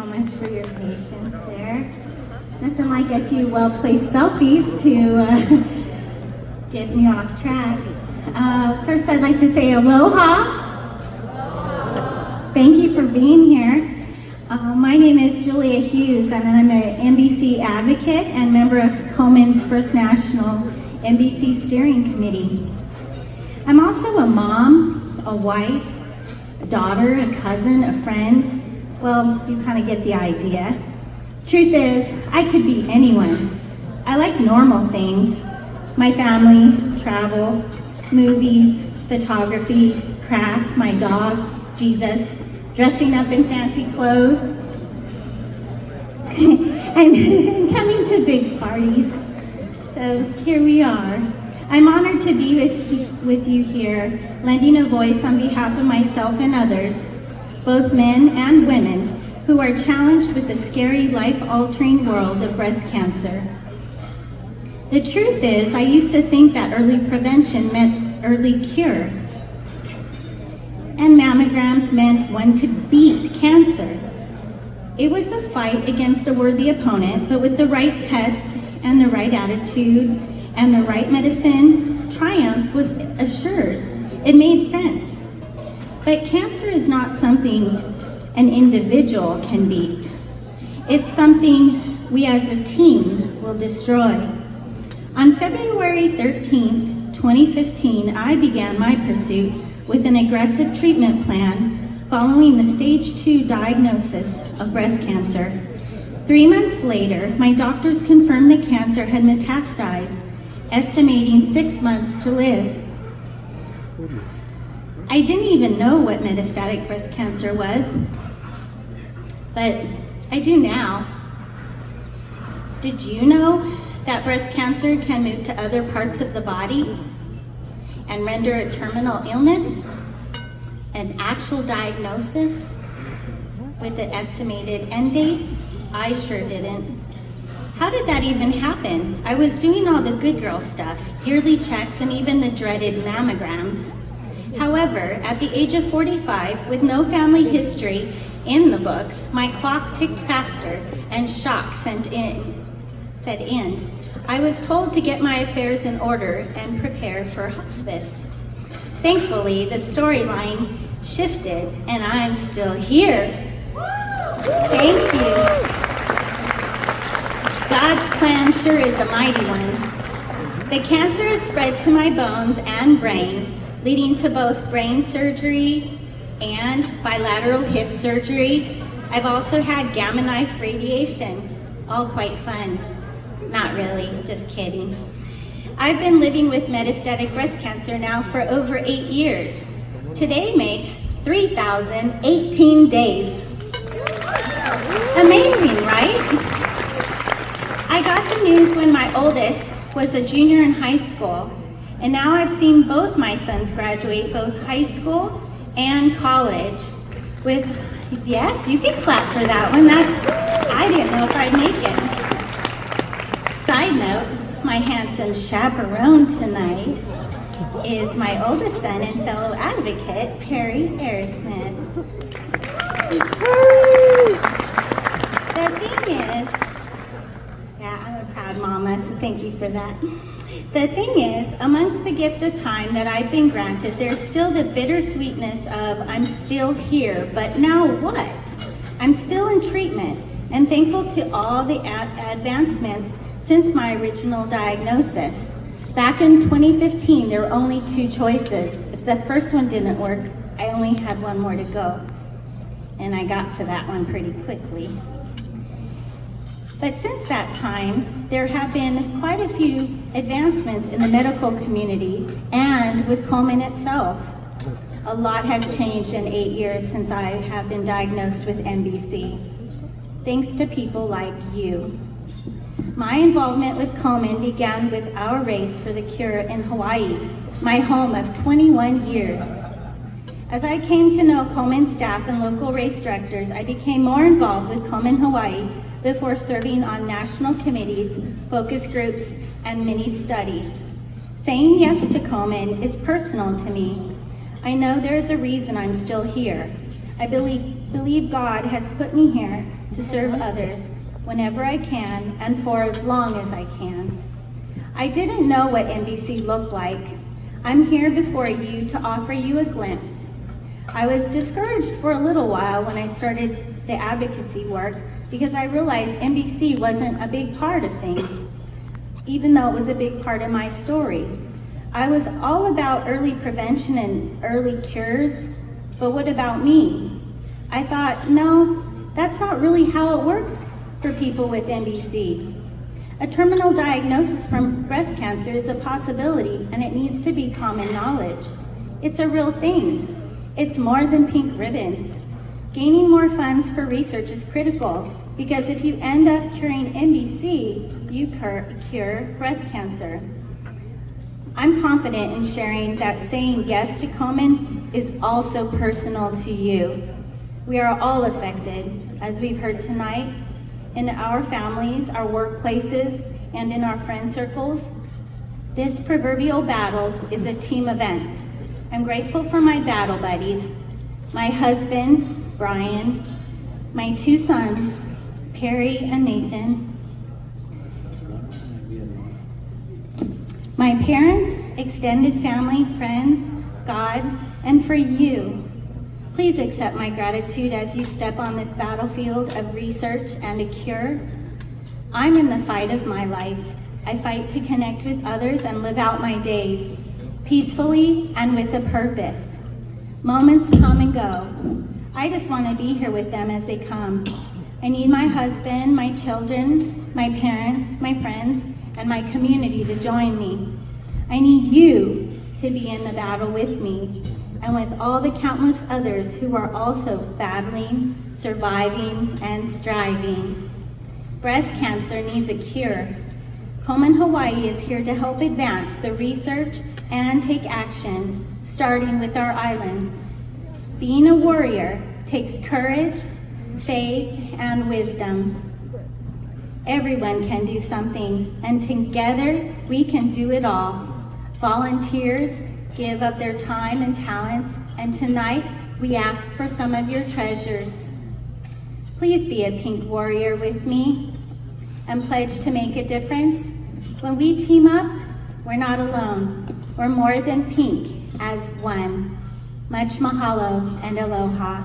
much for your patience there. Nothing like a few well-placed selfies to get me off track. First, I'd like to say aloha. Thank you for being here. My name is Julia Hughes, and I'm an NBC advocate and member of Coleman's First National NBC Steering Committee. I'm also a mom, a wife, a daughter, a cousin, a friend. Well, you kind of get the idea. Truth is, I could be anyone. I like normal things. My family, travel, movies, photography, crafts, my dog, Jesus, dressing up in fancy clothes, and coming to big parties. So here we are. I'm honored to be with you here, lending a voice on behalf of myself and others, both men and women, who are challenged with the scary, life-altering world of breast cancer. The truth is, I used to think that early prevention meant early cure, and mammograms meant one could beat cancer. It was a fight against a worthy opponent, but with the right test and the right attitude and the right medicine, triumph was assured. It made sense. But cancer is not something an individual can beat. It's something we as a team will destroy. On February 13th, 2015, I began my pursuit with an aggressive treatment plan following the stage 2 diagnosis of breast cancer. 3 months later, my doctors confirmed the cancer had metastasized, estimating 6 months to live. I didn't even know what metastatic breast cancer was, but I do now. Did you know that breast cancer can move to other parts of the body and render a terminal illness an actual diagnosis with an estimated end date? I sure didn't. How did that even happen? I was doing all the good girl stuff, yearly checks, and even the dreaded mammograms. However, at the age of 45, with no family history in the books, my clock ticked faster and shock set in. I was told to get my affairs in order and prepare for hospice. Thankfully, the storyline shifted and I'm still here. Thank you. God's plan sure is a mighty one. The cancer has spread to my bones and brain, leading to both brain surgery and bilateral hip surgery. I've also had gamma knife radiation, all quite fun. Not really, just kidding. I've been living with metastatic breast cancer now for over 8 years. Today makes 3,018 days. Amazing, right? I got the news when my oldest was a junior in high school, and now I've seen both my sons graduate both high school and college with, yes, you can clap for that one. I didn't know if I'd make it. Side note, my handsome chaperone tonight is my oldest son and fellow advocate, Perry Airasmith. The thing is, yeah, I'm a proud mama, so thank you for that. The thing is, amongst the gift of time that I've been granted, there's still the bittersweetness of I'm still here, but now what? I'm still in treatment and thankful to all the advancements since my original diagnosis. Back in 2015, there were only 2 choices. If the first one didn't work, I only had 1 more to go. And I got to that one pretty quickly. But since that time, there have been quite a few advancements in the medical community and with Coleman itself. A lot has changed in 8 years since I have been diagnosed with MBC. Thanks to people like you. My involvement with Coleman began with our race for the cure in Hawaii, my home of 21 years. As I came to know Coleman staff and local race directors, I became more involved with Coleman Hawaii before serving on national committees, focus groups, and many studies. Saying yes to Coleman is personal to me. I know there is a reason I'm still here. I believe believe God has put me here to serve others whenever I can and for as long as I can. I didn't know what NBC looked like. I'm here before you to offer you a glimpse. I was discouraged for a little while when I started the advocacy work because I realized NBC wasn't a big part of things, even though it was a big part of my story. I was all about early prevention and early cures, but what about me? I thought, no, that's not really how it works for people with NBC. A terminal diagnosis from breast cancer is a possibility, and it needs to be common knowledge. It's a real thing. It's more than pink ribbons. Gaining more funds for research is critical, because if you end up curing NBC, you cure breast cancer. I'm confident in sharing that saying yes to Komen is also personal to you. We are all affected, as we've heard tonight, in our families, our workplaces, and in our friend circles. This proverbial battle is a team event. I'm grateful for my battle buddies, my husband, Brian, my two sons, Perry and Nathan, my parents, extended family, friends, God, and for you. Please accept my gratitude as you step on this battlefield of research and a cure. I'm in the fight of my life. I fight to connect with others and live out my days, peacefully and with a purpose. Moments come and go. I just want to be here with them as they come. I need my husband, my children, my parents, my friends, and my community to join me. I need you to be in the battle with me and with all the countless others who are also battling, surviving, and striving. Breast cancer needs a cure. Komen Hawaii is here to help advance the research and take action, starting with our islands. Being a warrior takes courage, faith, and wisdom. Everyone can do something, and together we can do it all. Volunteers give up their time and talents, and tonight we ask for some of your treasures. Please be a pink warrior with me and pledge to make a difference. When we team up, we're not alone. We're more than pink as one. Much mahalo and aloha.